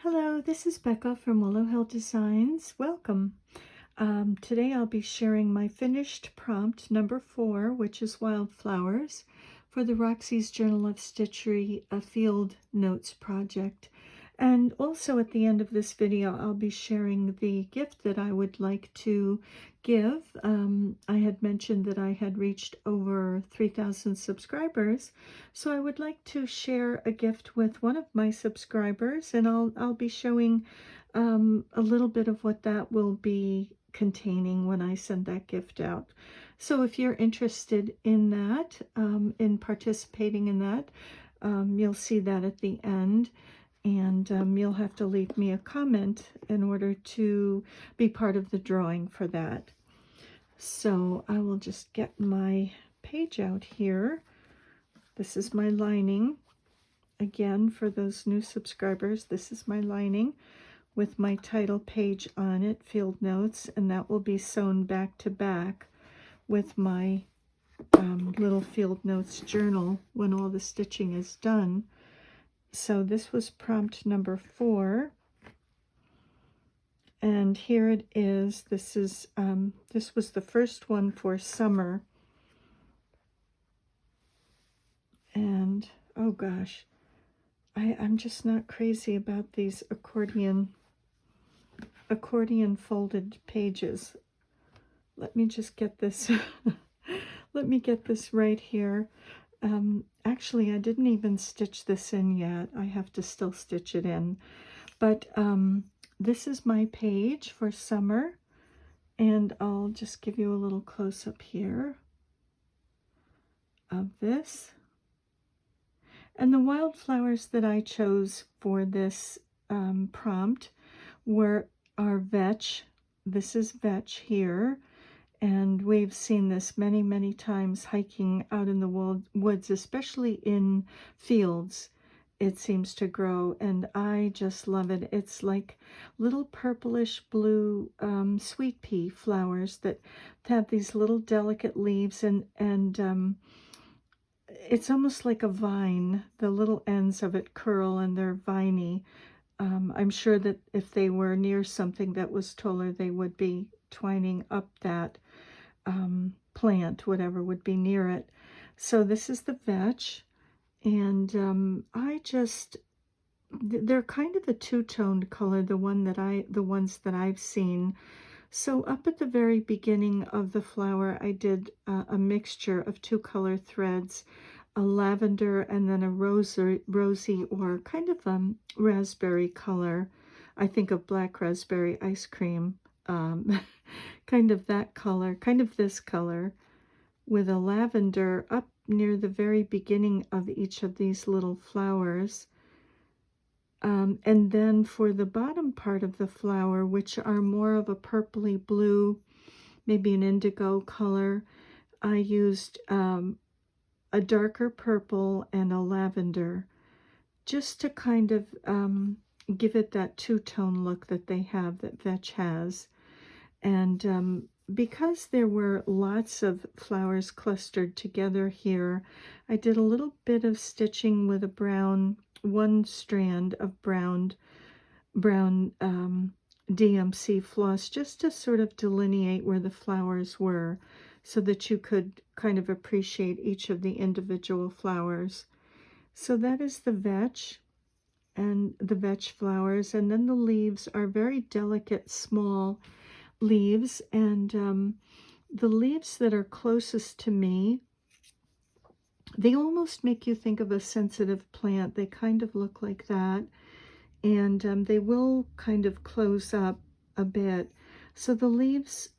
Hello, this is Becca from Willow Hill Designs. Welcome. Today I'll be sharing my finished prompt number 4, which is Wildflowers, for the Roxy's Journal of Stitchery Field Notes project. And also at the end of this video, I'll be sharing the gift that I would like to give. I had mentioned that I had reached over 3,000 subscribers, so I would like to share a gift with one of my subscribers, and I'll be showing a little bit of what that will be containing when I send that gift out. So if you're interested in that, in participating in that, you'll see that at the end. And you'll have to leave me a comment in order to be part of the drawing for that. So I will just get my page out here. This is my lining. Again, for those new subscribers, this is my lining with my title page on it, Field Notes, and that will be sewn back to back with my little Field Notes journal when all the stitching is done. So this was prompt number 4, and here it is. This was the first one for summer, and oh gosh, I'm just not crazy about these accordion folded pages. Let me just get this. Let me get this right here. Actually, I didn't even stitch this in yet. I have to still stitch it in. But this is my page for summer, and I'll just give you a little close-up here of this. And the wildflowers that I chose for this prompt are vetch. This is vetch here. And we've seen this many, many times hiking out in the woods, especially in fields. It seems to grow, and I just love it. It's like little purplish blue sweet pea flowers that have these little delicate leaves, and it's almost like a vine. The little ends of it curl, and they're viney. I'm sure that if they were near something that was taller, they would be twining up that plant, whatever would be near it. So this is the vetch, and they're kind of a two-toned color, the ones that I've seen. So up at the very beginning of the flower, I did a mixture of 2 color threads, a lavender and then a rosy or kind of raspberry color. I think of black raspberry ice cream, kind of that color, kind of this color, with a lavender up near the very beginning of each of these little flowers. And then for the bottom part of the flower, which are more of a purpley blue, maybe an indigo color, I used a darker purple and a lavender, just to kind of give it that two-tone look that they have, that vetch has. And because there were lots of flowers clustered together here, I did a little bit of stitching with a one strand of brown DMC floss, just to sort of delineate where the flowers were, so that you could kind of appreciate each of the individual flowers. So that is the vetch and the vetch flowers, and then the leaves are very delicate, small leaves, and the leaves that are closest to me, they almost make you think of a sensitive plant. They kind of look like that, and they will kind of close up a bit. So the leaves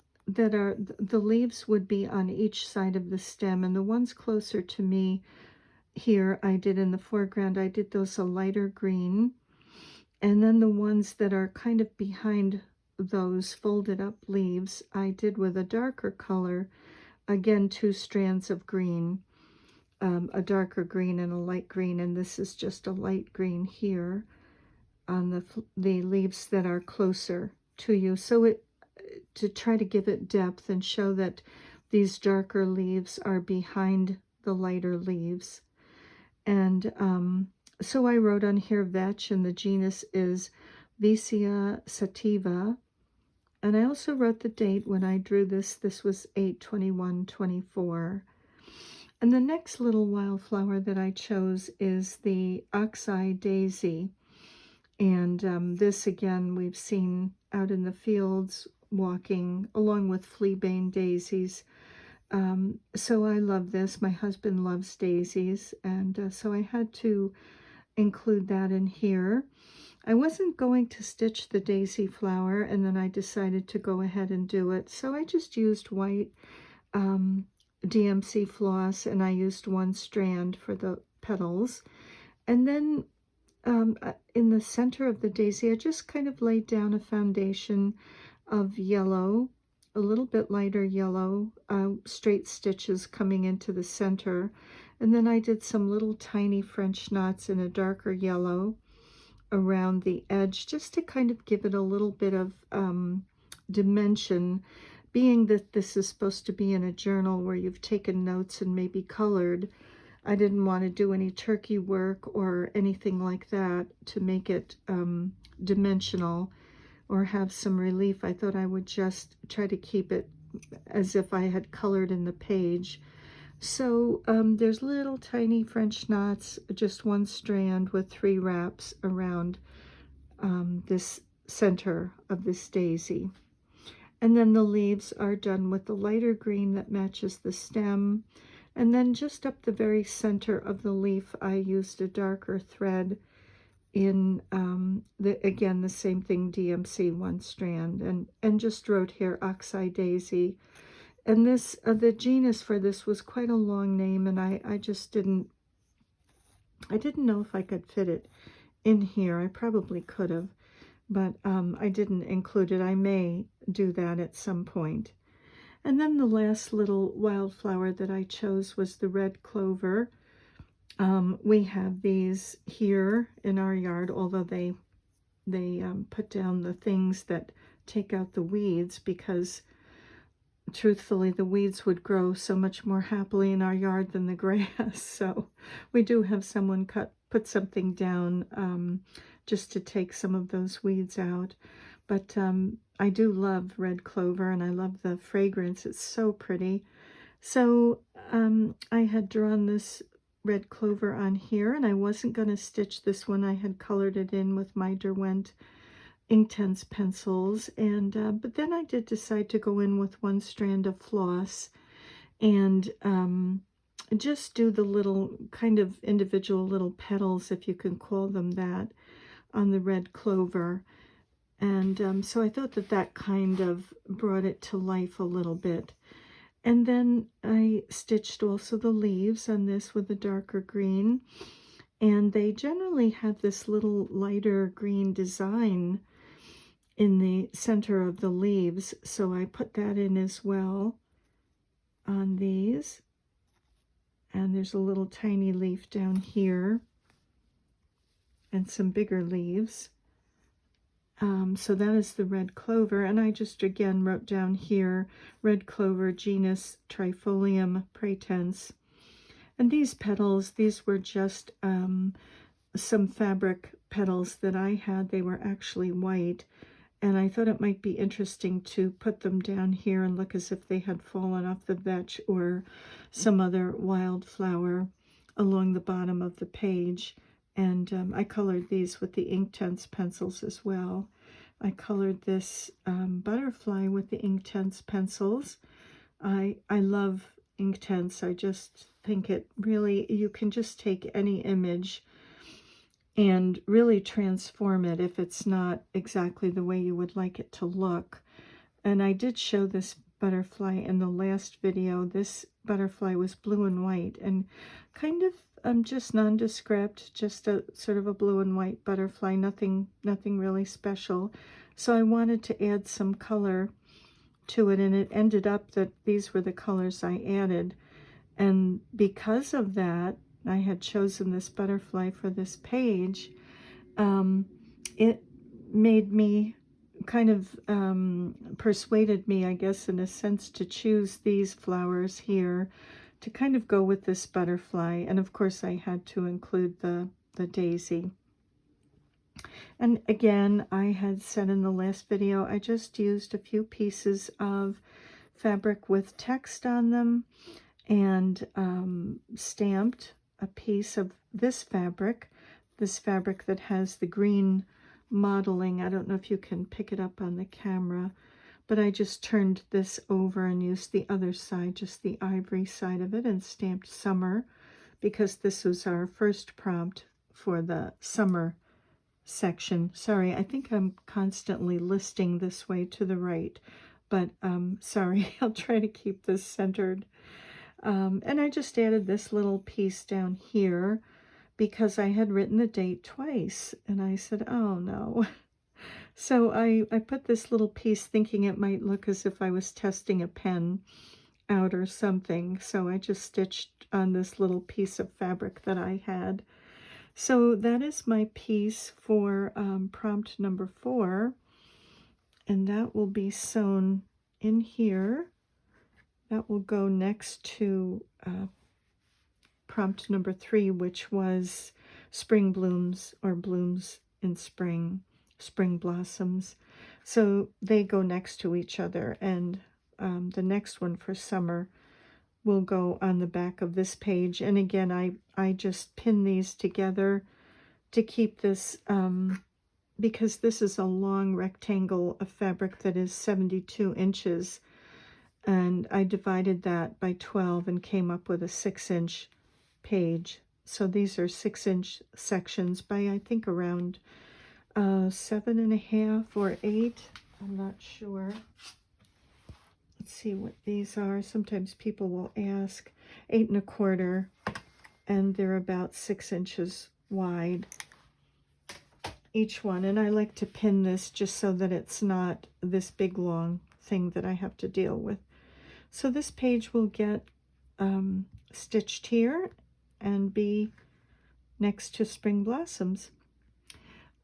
would be on each side of the stem, and the ones closer to me here, I did in the foreground, I did those a lighter green, and then the ones that are kind of behind those folded up leaves, I did with a darker color, again 2 strands of green, a darker green and a light green, and this is just a light green here on the leaves that are closer to you, so to try to give it depth and show that these darker leaves are behind the lighter leaves. And So I wrote on here vetch, and the genus is Vicia sativa. And I also wrote the date when I drew this. This was 8/21/24. And the next little wildflower that I chose is the oxeye daisy. And this, again, we've seen out in the fields walking along with fleabane daisies. So I love this. My husband loves daisies, and so I had to include that in here. I wasn't going to stitch the daisy flower, and then I decided to go ahead and do it. So I just used white DMC floss, and I used one strand for the petals. And then in the center of the daisy, I just kind of laid down a foundation of yellow, a little bit lighter yellow, straight stitches coming into the center. And then I did some little tiny French knots in a darker yellow around the edge, just to kind of give it a little bit of dimension, being that this is supposed to be in a journal where you've taken notes and maybe colored. I didn't want to do any turkey work or anything like that to make it dimensional or have some relief. I thought I would just try to keep it as if I had colored in the page. So there's little tiny French knots, just one strand with 3 wraps around this center of this daisy. And then the leaves are done with the lighter green that matches the stem. And then just up the very center of the leaf, I used a darker thread in, again, the same thing, DMC, one strand, and just wrote here oxeye daisy. And this, the genus for this was quite a long name, and I just didn't know if I could fit it in here. I probably could have, but I didn't include it. I may do that at some point. And then the last little wildflower that I chose was the red clover. We have these here in our yard, although they put down the things that take out the weeds, because truthfully the weeds would grow so much more happily in our yard than the grass. So we do have someone put something down just to take some of those weeds out. But I do love red clover, and I love the fragrance. It's so pretty. So I had drawn this red clover on here, and I wasn't going to stitch this one. I had colored it in with my Derwent Inktense pencils, and but then I did decide to go in with one strand of floss and just do the little kind of individual little petals, if you can call them that, on the red clover. And so I thought that that kind of brought it to life a little bit. And then I stitched also the leaves on this with a darker green, and they generally have this little lighter green design in the center of the leaves, so I put that in as well on these. And there's a little tiny leaf down here and some bigger leaves. So that is the red clover, and I just again wrote down here red clover genus Trifolium pratense. And these petals, these were just some fabric petals that I had. They were actually white, and I thought it might be interesting to put them down here and look as if they had fallen off the vetch or some other wildflower along the bottom of the page. And I colored these with the Inktense pencils as well. I colored this butterfly with the Inktense pencils. I love Inktense. I just think it really, you can just take any image and really transform it if it's not exactly the way you would like it to look. And I did show this butterfly in the last video. This butterfly was blue and white, and kind of just nondescript, just a sort of a blue and white butterfly, nothing really special. So I wanted to add some color to it, and it ended up that these were the colors I added. And because of that, I had chosen this butterfly for this page. It made me kind of persuaded me, I guess, in a sense, to choose these flowers here to kind of go with this butterfly. And of course I had to include the the daisy. And again, I had said in the last video, I just used a few pieces of fabric with text on them and stamped a piece of this fabric that has the green modeling. I don't know if you can pick it up on the camera, but I just turned this over and used the other side, just the ivory side of it, and stamped summer, because this was our first prompt for the summer section. Sorry, I think I'm constantly listing this way to the right, but sorry, I'll try to keep this centered. And I just added this little piece down here because I had written the date twice, and I said, oh no. So I put this little piece thinking it might look as if I was testing a pen out or something. So I just stitched on this little piece of fabric that I had. So that is my piece for prompt number 4, and that will be sewn in here. That will go next to prompt number 3, which was spring blooms, or blooms in spring, spring blossoms. So they go next to each other, and the next one for summer will go on the back of this page. And again, I just pin these together to keep this, because this is a long rectangle of fabric that is 72 inches, and I divided that by 12 and came up with a 6-inch page. So these are 6-inch sections by, I think, around 7.5 or 8. I'm not sure. Let's see what these are. Sometimes people will ask. 8 1/4, and they're about 6 inches wide, each one. And I like to pin this just so that it's not this big long thing that I have to deal with. So this page will get stitched here and be next to spring blossoms.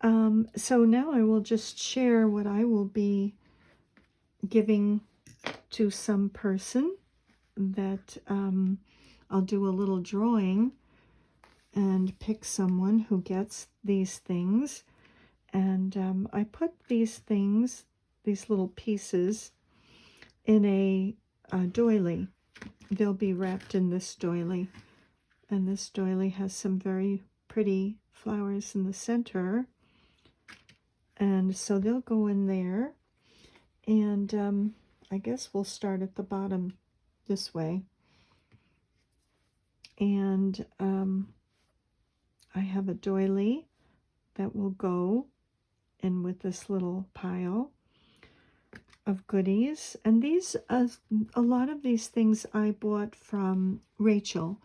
So now I will just share what I will be giving to some person, that I'll do a little drawing and pick someone who gets these things. And I put these things, these little pieces, in a doily. They'll be wrapped in this doily. And this doily has some very pretty flowers in the center. And so they'll go in there. And I guess we'll start at the bottom this way. And I have a doily that will go in with this little pile of goodies. And these, a lot of these things I bought from Rachel,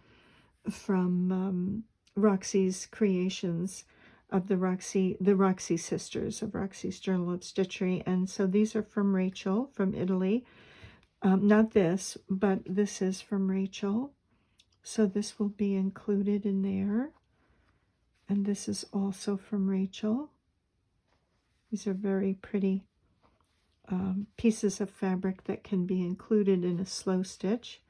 from Roxy's Creations, of the Roxy Sisters, of Roxy's Journal of Stitchery. And so these are from Rachel, from Italy. Not this, but this is from Rachel. So this will be included in there. And this is also from Rachel. These are very pretty pieces of fabric that can be included in a slow stitch.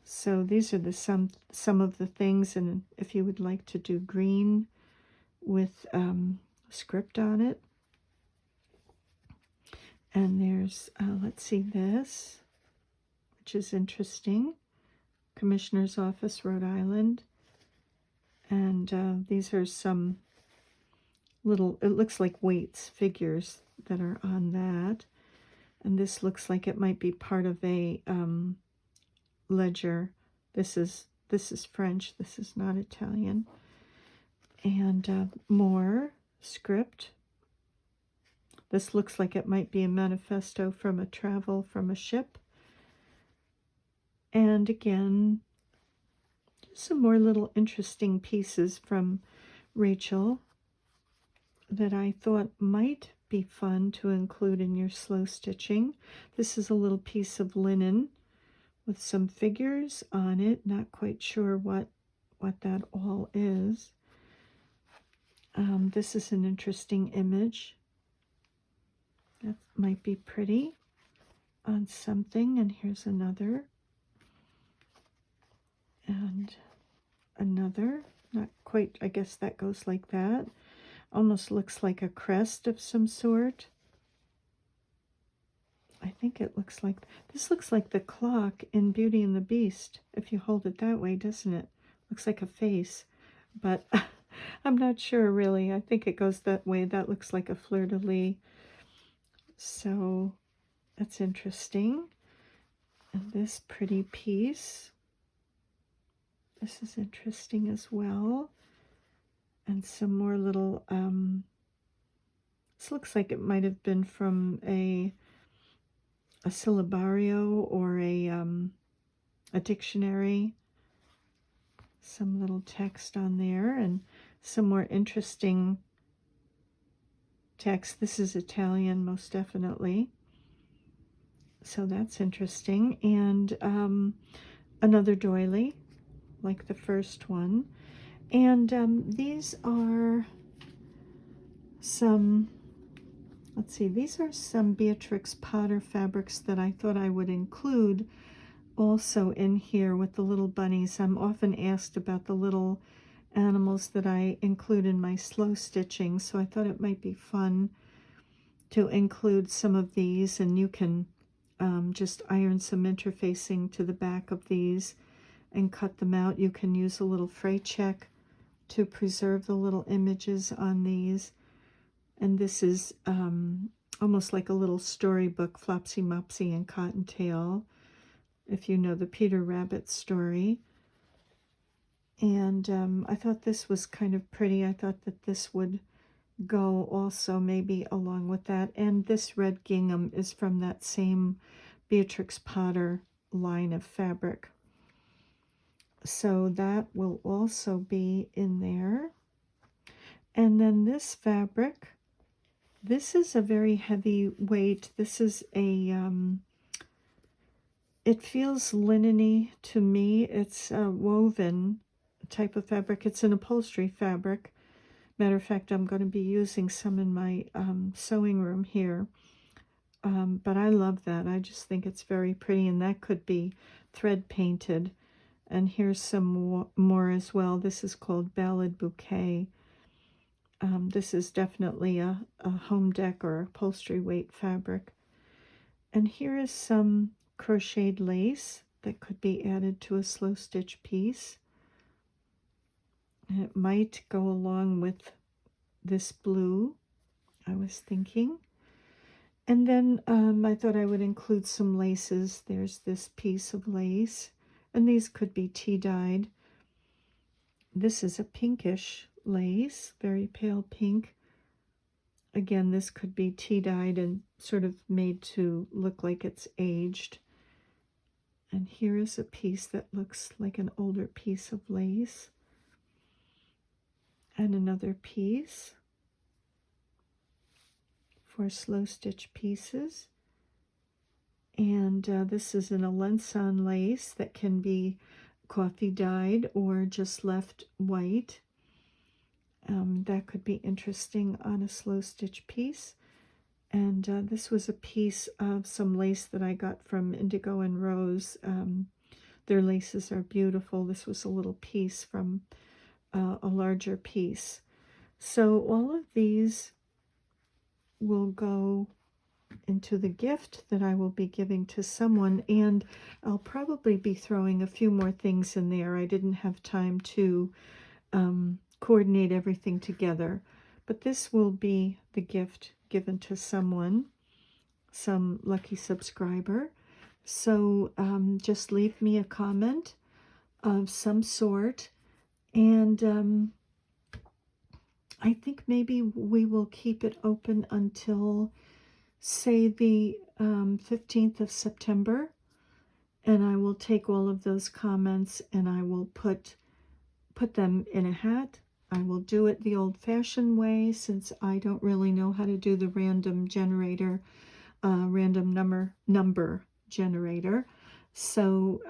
So these are the some of the things, and if you would like to do green with script on it. And there's, let's see, this, which is interesting. Commissioner's Office, Rhode Island. And these are some little, it looks like weights, figures that are on that. And this looks like it might be part of a ledger. This is French. This is not Italian. And more script. This looks like it might be a manifesto from a travel from a ship. And again, some more little interesting pieces from Rachel that I thought might be fun to include in your slow stitching. This is a little piece of linen with some figures on it. Not quite sure what that all is. This is an interesting image. That might be pretty on something. And here's another. And another. Not quite, I guess that goes like that. Almost looks like a crest of some sort. I think it looks like, this looks like the clock in Beauty and the Beast, if you hold it that way, doesn't it? Looks like a face, but I'm not sure really. I think it goes that way. That looks like a fleur-de-lis. So that's interesting. And this pretty piece, this is interesting as well. And some more little, this looks like it might have been from a syllabario or a dictionary. Some little text on there and some more interesting text. This is Italian, most definitely. So that's interesting. And another doily, like the first one. And these are some, let's see, these are some Beatrix Potter fabrics that I thought I would include also in here with the little bunnies. I'm often asked about the little animals that I include in my slow stitching, so I thought it might be fun to include some of these, and you can just iron some interfacing to the back of these and cut them out. You can use a little fray check to preserve the little images on these. And this is almost like a little storybook, Flopsy Mopsy and Cottontail, if you know the Peter Rabbit story. And I thought this was kind of pretty. I thought that this would go also maybe along with that. And this red gingham is from that same Beatrix Potter line of fabric. So that will also be in there. And then this fabric, this is a very heavy weight. This is a, it feels linen-y to me. It's a woven type of fabric. It's an upholstery fabric. Matter of fact, I'm going to be using some in my sewing room here. But I love that. I just think it's very pretty, and that could be thread painted. And here's some more as well. This is called Ballad Bouquet. This is definitely a home dec or upholstery weight fabric. And here is some crocheted lace that could be added to a slow stitch piece. And it might go along with this blue, I was thinking. And then I thought I would include some laces. There's this piece of lace, and these could be tea-dyed. This is a pinkish lace, very pale pink. Again, this could be tea-dyed and sort of made to look like it's aged. And here is a piece that looks like an older piece of lace. And another piece for slow stitch pieces. And this is an Alençon lace that can be coffee dyed or just left white. That could be interesting on a slow stitch piece. And this was a piece of some lace that I got from Indigo and Rose. Their laces are beautiful. This was a little piece from a larger piece. So all of these will go into the gift that I will be giving to someone, and I'll probably be throwing a few more things in there. I didn't have time to coordinate everything together, but this will be the gift given to someone, some lucky subscriber. So just leave me a comment of some sort, and I think maybe we will keep it open until, say, the 15th of September, and I will take all of those comments and I will put them in a hat. I will do it the old-fashioned way, since I don't really know how to do the random generator, random number generator. So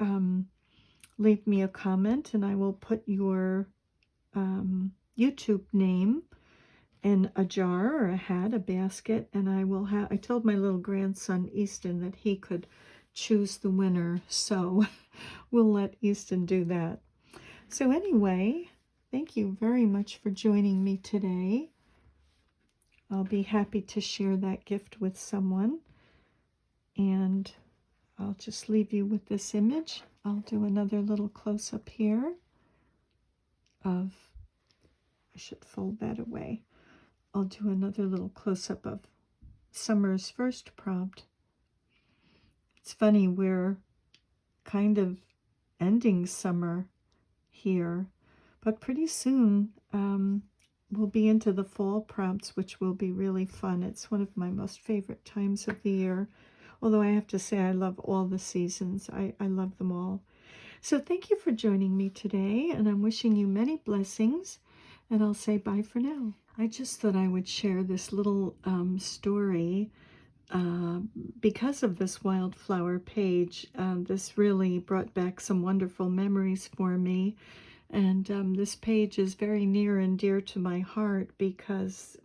leave me a comment and I will put your YouTube name in a jar or a hat, a basket, and I told my little grandson Easton that he could choose the winner, so we'll let Easton do that. So anyway, thank you very much for joining me today. I'll be happy to share that gift with someone. And I'll just leave you with this image. I'll do another little close-up here of, I should fold that away. I'll do another little close-up of summer's first prompt. It's funny, we're kind of ending summer here, but pretty soon we'll be into the fall prompts, which will be really fun. It's one of my most favorite times of the year, although I have to say I love all the seasons. I love them all. So thank you for joining me today, and I'm wishing you many blessings, and I'll say bye for now. I just thought I would share this little story because of this wildflower page. This really brought back some wonderful memories for me. And this page is very near and dear to my heart because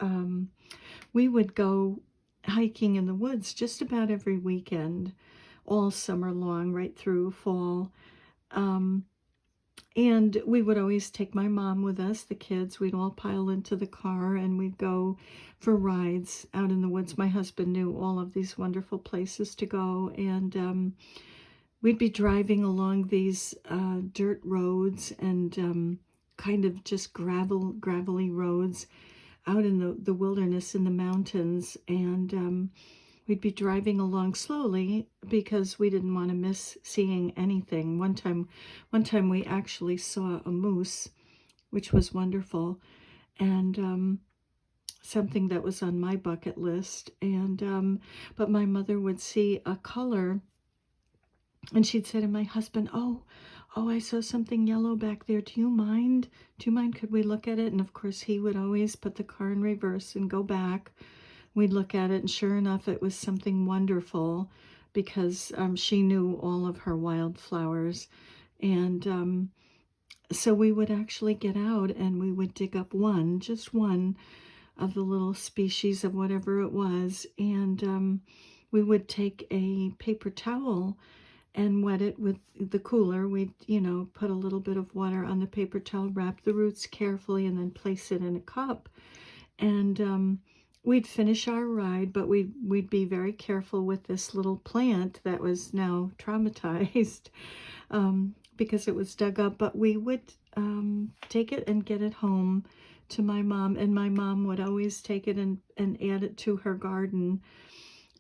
we would go hiking in the woods just about every weekend, all summer long, right through fall. And we would always take my mom with us, the kids. We'd all pile into the car and we'd go for rides out in the woods. My husband knew all of these wonderful places to go. And we'd be driving along these dirt roads and kind of just gravelly roads out in the wilderness in the mountains. And we'd be driving along slowly because we didn't want to miss seeing anything. One time we actually saw a moose, which was wonderful, and something that was on my bucket list. And but my mother would see a color, and she'd say to my husband, "Oh, I saw something yellow back there. Do you mind? Could we look at it?" And of course, he would always put the car in reverse and go back. We'd look at it, and sure enough, it was something wonderful because she knew all of her wildflowers. And so we would actually get out and we would dig up just one of the little species of whatever it was. And we would take a paper towel and wet it with the cooler. We'd, put a little bit of water on the paper towel, wrap the roots carefully, and then place it in a cup. And we'd finish our ride, but we'd be very careful with this little plant that was now traumatized because it was dug up. But we would take it and get it home to my mom, and my mom would always take it and add it to her garden.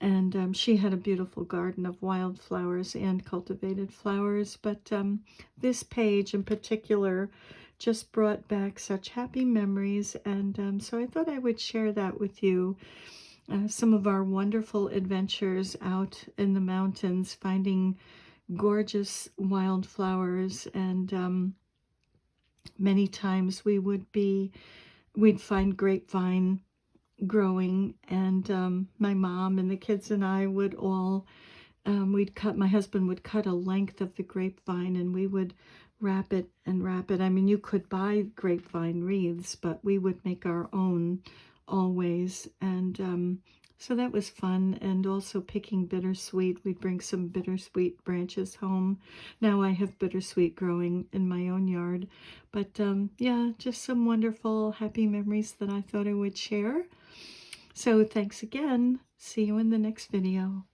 And she had a beautiful garden of wildflowers and cultivated flowers. But this page in particular just brought back such happy memories. And so I thought I would share that with you. Some of our wonderful adventures out in the mountains, finding gorgeous wildflowers. And many times we'd find grapevine growing, and my mom and the kids and I would all my husband would cut a length of the grapevine, and we would wrap it. I mean, you could buy grapevine wreaths, but we would make our own always. And so that was fun. And also picking bittersweet. We'd bring some bittersweet branches home. Now I have bittersweet growing in my own yard. But yeah, just some wonderful, happy memories that I thought I would share. So thanks again. See you in the next video.